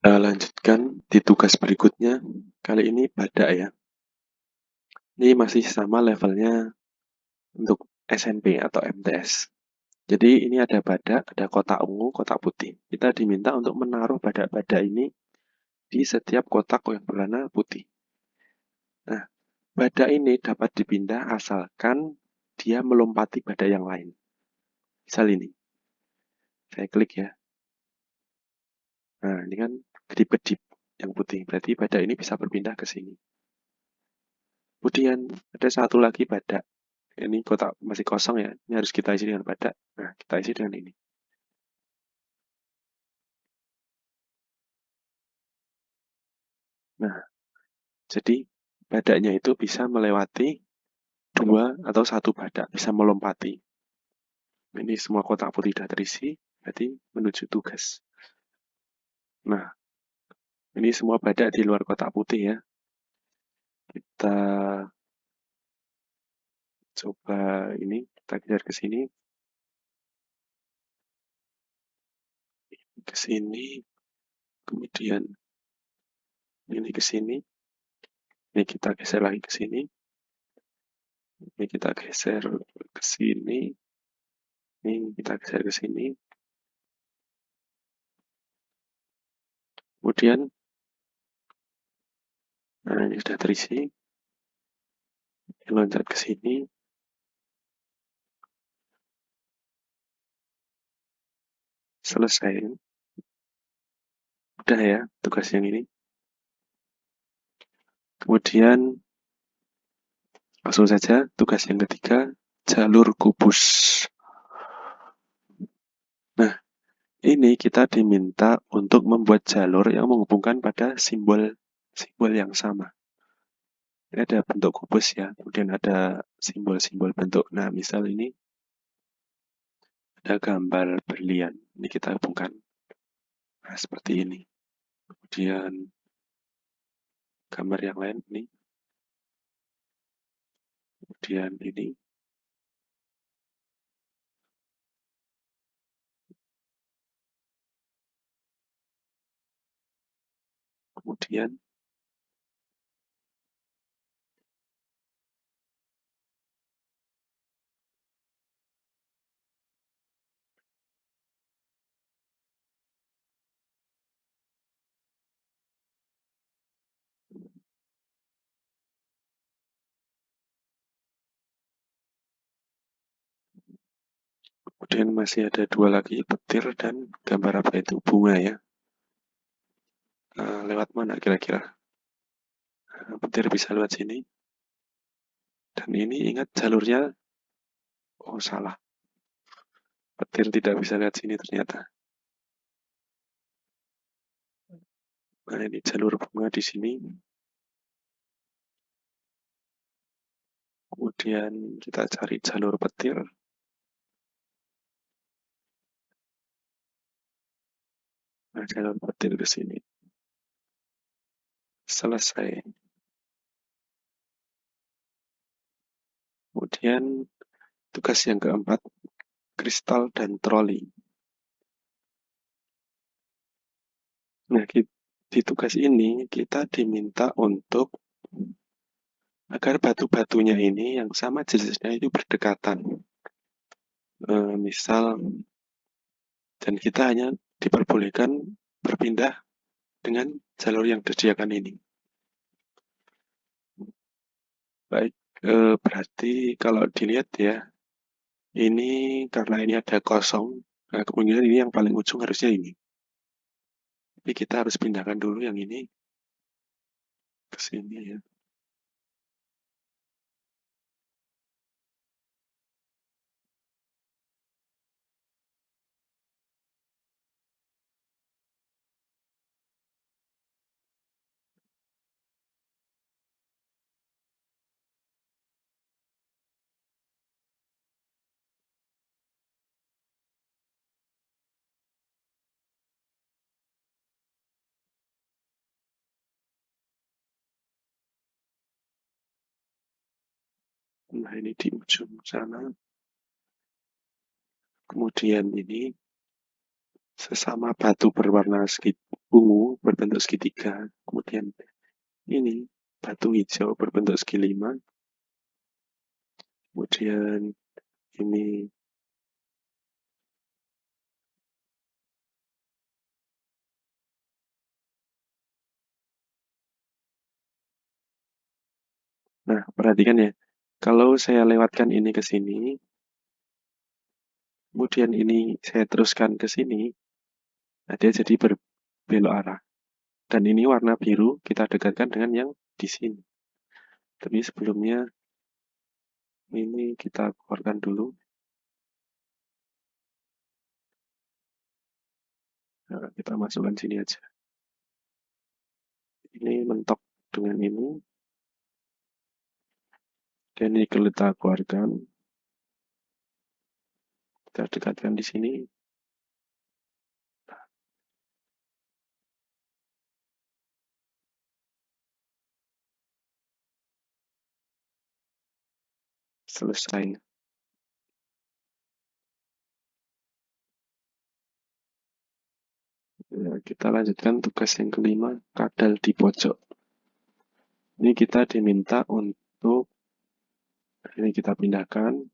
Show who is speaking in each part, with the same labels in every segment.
Speaker 1: Kita lanjutkan di tugas berikutnya. Kali ini badak ya. Ini masih sama levelnya untuk SMP atau MTS. Jadi ini ada badak, ada kotak ungu, kotak putih. Kita diminta untuk menaruh badak-badak ini di setiap kotak yang berwarna putih. Nah, badak ini dapat dipindah asalkan dia melompati badak yang lain. Misal ini, saya klik ya. Nah, ini kan kedip-kedip yang putih. Berarti badak ini bisa berpindah ke sini. Kemudian ada satu lagi badak. Ini kotak masih kosong ya. Ini harus kita isi dengan badak. Nah, kita isi dengan ini. Nah, jadi badaknya itu bisa melewati dua atau satu badak, bisa melompati. Ini semua kotak putih sudah terisi, berarti menuju tugas. Nah, ini semua badak di luar kotak putih ya. Kita coba ini, kita geser ke sini, kemudian ini ke sini, ini kita geser lagi ke sini, ini kita geser ke sini, ini kita geser ke sini. Kemudian, nah ini sudah terisi, loncat ke sini, selesai. Udah ya tugas yang ini. Kemudian langsung saja tugas yang ketiga, jalur kubus. Nah, ini kita diminta untuk membuat jalur yang menghubungkan pada simbol yang sama. Ini ada bentuk kubus ya, kemudian ada simbol-simbol bentuk. Nah, misal ini ada gambar berlian. Ini kita hubungkan. Nah, seperti ini. Kemudian gambar yang lain ini. Kemudian ini. Kemudian masih ada dua lagi, petir dan gambar apa itu? Bunga ya. Lewat mana kira-kira? Petir bisa lewat sini. Dan ini ingat jalurnya, oh salah. Petir tidak bisa lewat sini ternyata. Nah ini jalur bunga di sini. Kemudian kita cari jalur petir. Nah jalur petir ke sini. Selesai. Kemudian tugas yang keempat, kristal dan troli. Nah, di tugas ini kita diminta untuk agar batu-batunya ini yang sama jenisnya itu berdekatan. Misal, dan kita hanya diperbolehkan berpindah dengan jalur yang disediakan ini. Baik, berarti kalau dilihat ya, ini karena ini ada kosong, nah kemungkinan ini yang paling ujung harusnya ini. Tapi kita harus pindahkan dulu yang ini ke sini ya. Nah ini di ujung sana. Kemudian ini sesama batu berwarna ungu berbentuk segitiga, kemudian ini batu hijau berbentuk segi 5, kemudian ini. Nah, perhatikan ya, kalau saya lewatkan ini ke sini, kemudian ini saya teruskan ke sini, nah dia jadi berbelok arah. Dan ini warna biru kita dekatkan dengan yang di sini. Tapi sebelumnya ini kita keluarkan dulu. Nah, kita masukkan sini aja. Ini mentok dengan ini. Dan ini kita keluarkan. Kita dekatkan di sini. Selesai. Ya, kita lanjutkan tugas yang kelima, kadal di pojok. Ini kita diminta untuk, ini kita pindahkan.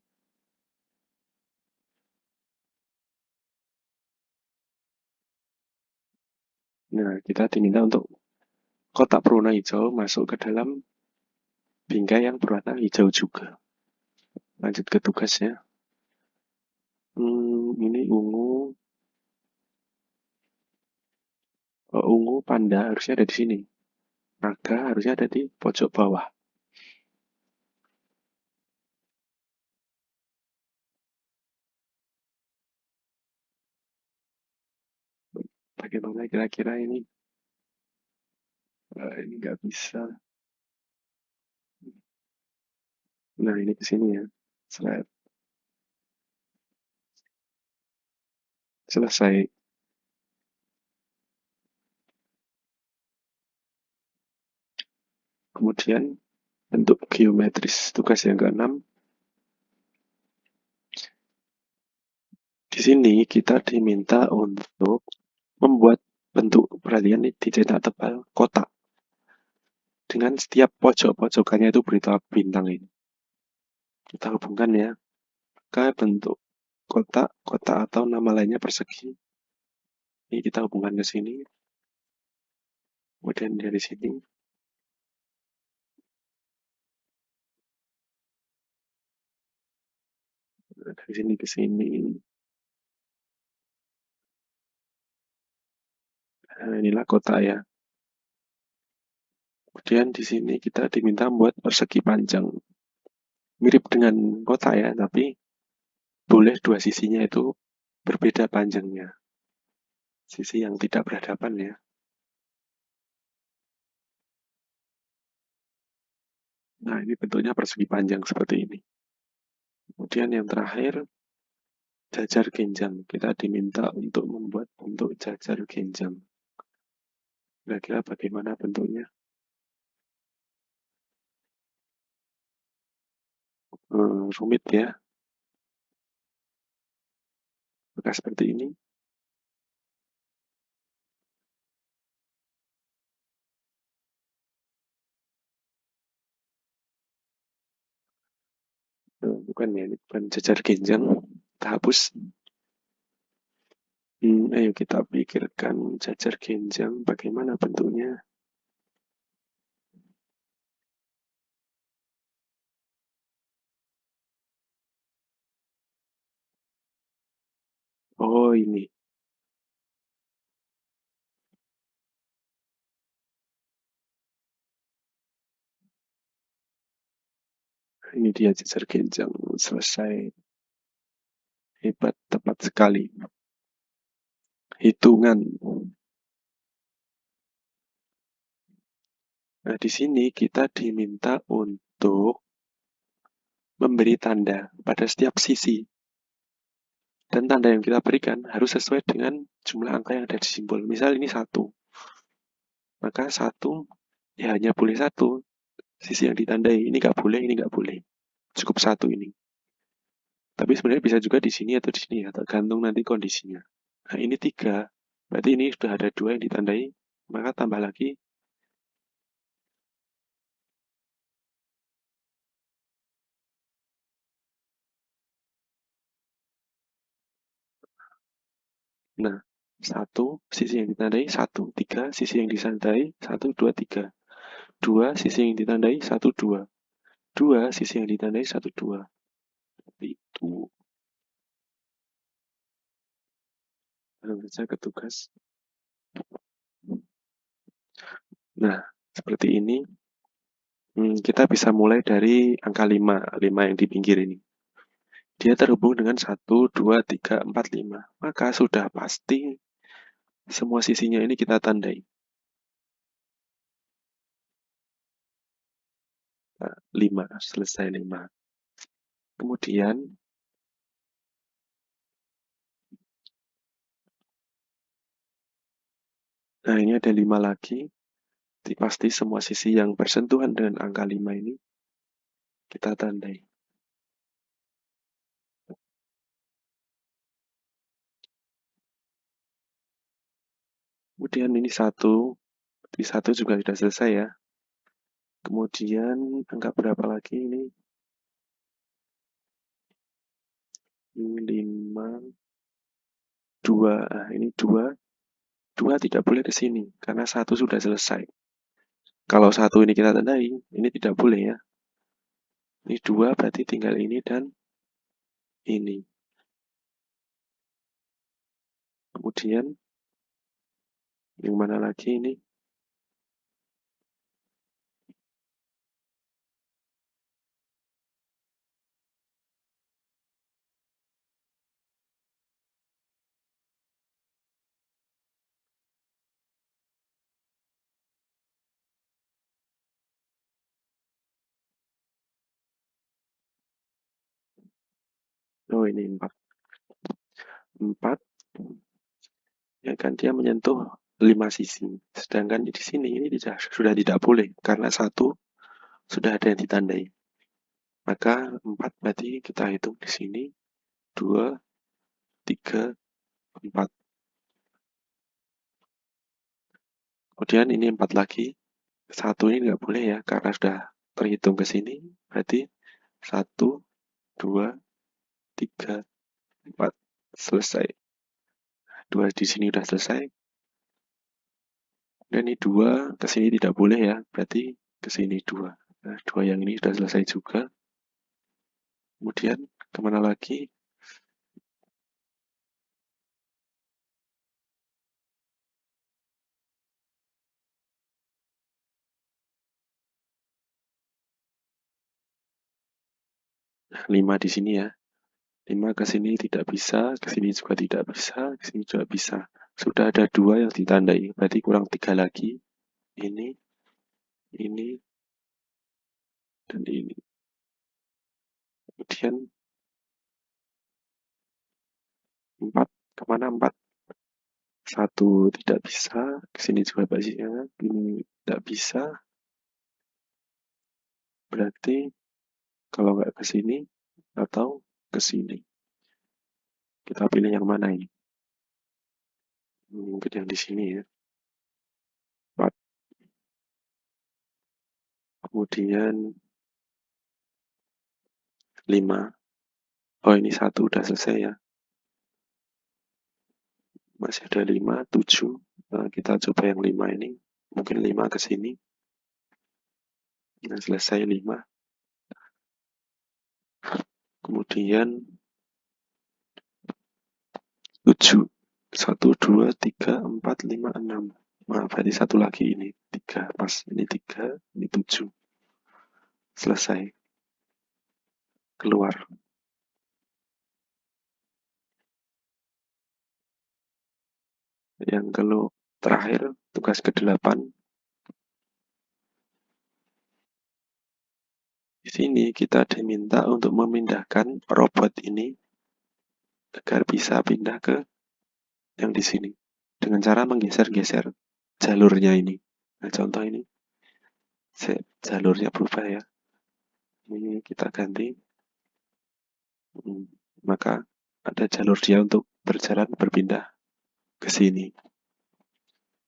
Speaker 1: Nah, kita diminta untuk kotak berwarna hijau masuk ke dalam bingkai yang berwarna hijau juga. Lanjut ke tugasnya. Ini ungu. Oh, ungu panda harusnya ada di sini. Naga harusnya ada di pojok bawah. Bagaimana kira-kira ini? Ini nggak bisa. Nah, ini ke sini ya. Selesai. Kemudian bentuk geometris. Tugas yang ke-6. Di sini kita diminta untuk membuat bentuk, perhatian nih, dicetak tebal kotak. Dengan setiap pojok-pojokannya itu berita bintang ini. Kita hubungkan ya ke bentuk kotak, kotak atau nama lainnya persegi. Ini kita hubungkan ke sini. Kemudian dari sini. Dari sini ke sini. Nah, inilah kotak ya. Kemudian di sini kita diminta membuat persegi panjang. Mirip dengan kotak ya, tapi boleh dua sisinya itu berbeda panjangnya. Sisi yang tidak berhadapan ya. Nah, ini bentuknya persegi panjang seperti ini. Kemudian yang terakhir, jajar genjang. Kita diminta untuk membuat bentuk jajar genjang. Kira-kira bagaimana bentuknya? Rumit ya. Maka seperti ini. Bukan ya, ini bukan jajar genjang. Kita hapus. Ayo kita pikirkan jajar genjang bagaimana bentuknya. Oh, ini. Ini dia jajar genjang. Selesai. Hebat, tepat sekali. Hitungan. Nah, di sini kita diminta untuk memberi tanda pada setiap sisi. Dan tanda yang kita berikan harus sesuai dengan jumlah angka yang ada di simbol. Misal ini 1. Maka 1 ya hanya boleh 1. Sisi yang ditandai. Ini nggak boleh, ini nggak boleh. Cukup 1 ini. Tapi sebenarnya bisa juga di sini atau di sini ya, tergantung nanti kondisinya. Nah, ini 3. Berarti ini sudah ada 2 yang ditandai, maka tambah lagi. Nah, 1 sisi yang ditandai 1, 3 sisi yang ditandai 1, 2, 3. 2 sisi yang ditandai 1, 2. 2 sisi yang ditandai 1, 2. Itu. Lalu saja ke tugas. Nah, seperti ini. Kita bisa mulai dari angka 5, 5 yang di pinggir ini. Dia terhubung dengan 1, 2, 3, 4, 5. Maka sudah pasti semua sisinya ini kita tandai. Nah, 5, selesai 5. Kemudian, nah ini ada 5 lagi. Pasti semua sisi yang bersentuhan dengan angka 5 ini kita tandai. Kemudian ini 1, di 1 juga sudah selesai ya. Kemudian angka berapa lagi ini? 5, 2, nah ini 2. 2 tidak boleh ke sini, karena 1 sudah selesai. Kalau 1 ini kita tandai, ini tidak boleh ya. Ini 2 berarti tinggal ini dan ini. Kemudian, yang mana lagi ini? Oh ini 4. 4, ya kan dia menyentuh 5 sisi. Sedangkan di sini ini sudah tidak boleh, karena 1 sudah ada yang ditandai. Maka 4 berarti kita hitung di sini. 2, 3, 4. Kemudian ini 4 lagi. 1 ini nggak boleh ya, karena sudah terhitung ke sini. Berarti 1, 2, 3, 4. Selesai. 2 di sini sudah selesai. Dan ini 2 ke sini tidak boleh ya, berarti ke sini 2. Nah, 2 yang ini sudah selesai juga. Kemudian kemana lagi? Nah, 5 di sini ya. 5 ke sini tidak bisa, ke sini juga tidak bisa, ke sini juga bisa. Sudah ada 2 yang ditandai, berarti kurang 3 lagi. Ini, dan ini. Kemudian 4, kemana 4? 1 tidak bisa, ke sini juga basisnya, ini tidak bisa. Berarti kalau nggak ke sini atau ke sini. Kita pilih yang mana ini? Mungkin yang di sini ya. 4. Kemudian 5. Oh ini 1 udah selesai ya. Masih ada 5, 7. Nah, kita coba yang 5 ini. Mungkin 5 ke sini. Nah, selesai 5. Kemudian 7. 1, 2, 3, 4, 5, 6. Nah, berarti 1 lagi ini. 3. Pas ini 3, ini 7. Selesai. Keluar. Yang terakhir, tugas ke-8. Di sini kita diminta untuk memindahkan robot ini agar bisa pindah ke yang di sini dengan cara menggeser-geser jalurnya ini. Nah, contoh ini jalurnya berubah ya. Ini kita ganti. Maka ada jalur dia untuk berjalan berpindah ke sini.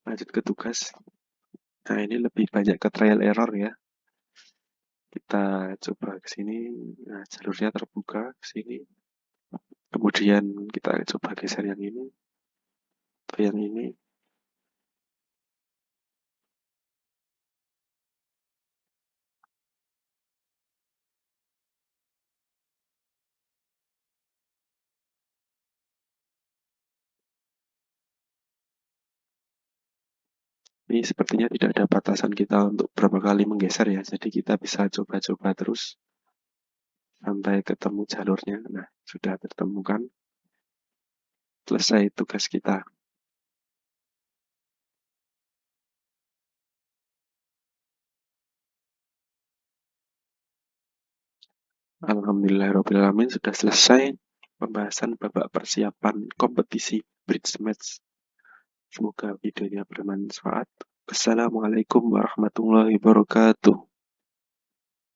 Speaker 1: Lanjut ke tugas. Nah, ini lebih banyak ke trial error ya. Kita coba ke sini. Nah, jalurnya terbuka ke sini. Kemudian kita coba geser yang ini atau yang ini. Ini sepertinya tidak ada batasan kita untuk berapa kali menggeser ya. Jadi kita bisa coba-coba terus sampai ketemu jalurnya. Nah, sudah ditemukan. Selesai tugas kita. Alhamdulillahirrahmanirrahim, sudah selesai pembahasan babak persiapan kompetisi bridge match. Semoga videonya bermanfaat. Wassalamualaikum warahmatullahi wabarakatuh.